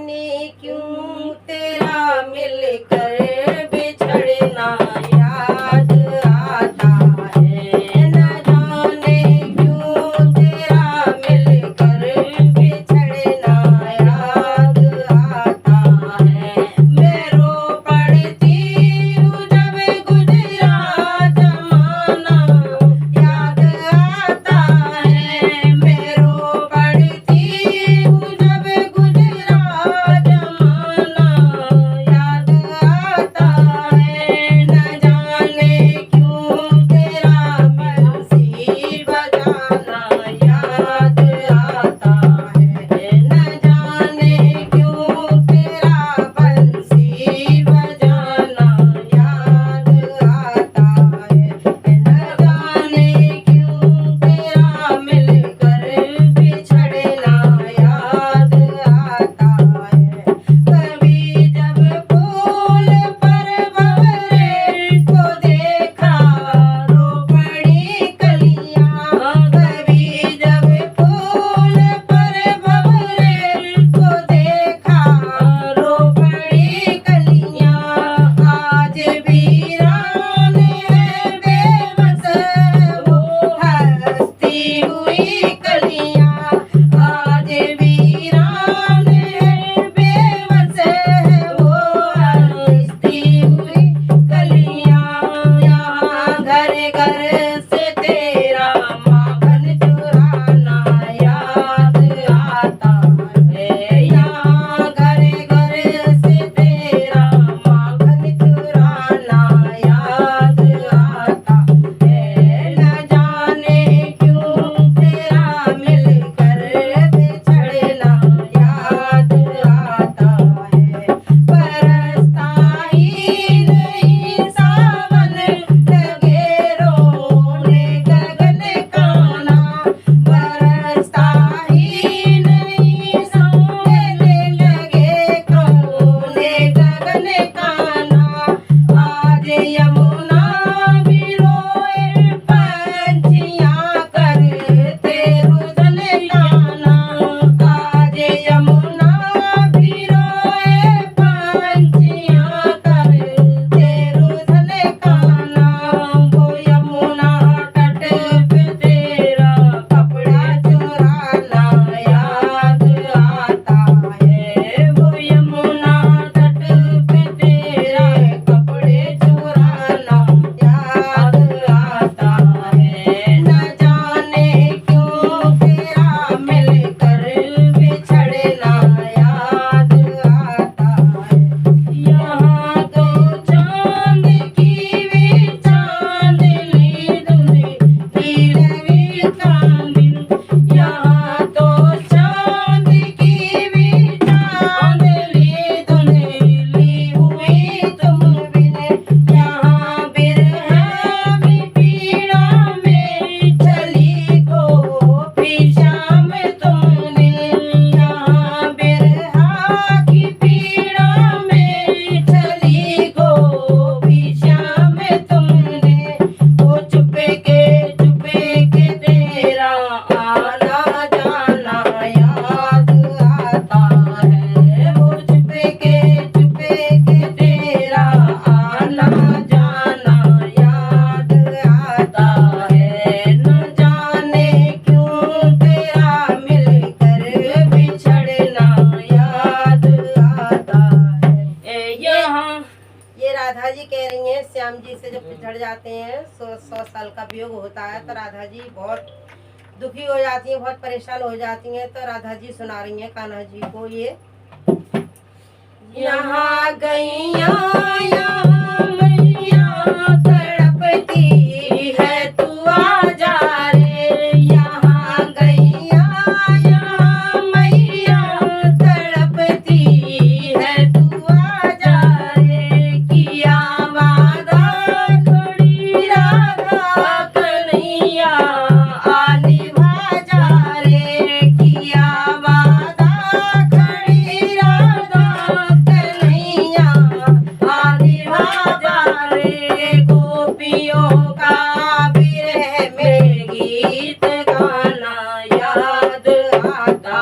जाने क्यों तेरा मिलकर बिछड़ना याद आता है। न जाने क्यों तेरा मिलकर बिछड़ना याद आता है। मैं रो पड़ती हूँ जब गुजरा जमाना याद आता है। मैं रो पड़ती हूँ जब गुजरा जमाना याद आता है। न जाने क्यों तेरा बंसी बजाना याद आता है। न जाने क्यों तेरा बंसी बजाना याद आता है। न जाने क्यों तेरा मिलकर बिछड़ना याद आता है। कभी जब फूल पर भंवरे को देखा रो पड़ी कलियां। कभी जब फूल पर भंवरे को देखा रो पड़ी कलियां। आज वीरान है बेबस वो हंसती हुई कलियां। आज वीरान है बेबस वो हंसती हुई कलियां। यहाँ घर घर से तेरा माखन चुराना याद आता है। यहाँ घर घर से तेरा माखन चुराना याद आता है। न जाने क्यों तेरा मिलकर बिछड़ना याद आता है। बरसता ही नहीं सावन लगे रोने गगन काना। बरसता ही नहीं सावन लगे रोने गगन काना। आज यमुना भी रोए पंछियां करते रुदन गाना। आज यमुना भी रोए पंछियां करते रुदन गाना। वो यमुना तट पे तेरा कपड़ा चुराना याद आता है। वो यमुना तट पे तेरा कपड़े चुराना याद आता है। न जाने क्यों तेरा मिलकर बिछड़ना याद आता है। यहाँ तो चांद की भी चांदनी धुंधली लगी चांदनी। यहाँ तो चांद की भी चांदनी धुंधली हुई तुम बिन। यहाँ बिरहा भी पीड़ा में चली गोपी श्याम तुमने। यहाँ बिरहा की पीड़ा में चली गोपी श्याम तुमने। वो चुपे के तेरा आना जाना याद आता है। वो चुपे के तेरा आना जाना याद आता है। न जाने क्यों तेरा मिलकर बिछड़ना याद आता है। यहाँ ये राधा जी कह रही हैं श्याम जी से जब बिछड़ जाते हैं 100 साल का वियोग होता है तो राधा जी बहुत दुखी हो जाती हैं, बहुत परेशान हो जाती हैं। तो राधा जी सुना रही हैं कान्हा जी को ये। यहाँ गैया यहाँ मैया तड़पती है तू आजा रे। यहाँ गैया यहाँ मैया तड़पती है तू आजा रे। किया वादा थोड़ी राधा कन्हैया आ निभा जा रे। किया वादा खड़ी राधा कन्हैया आ निभा जा रे। गोपियों का विरह में गीत गाना याद आता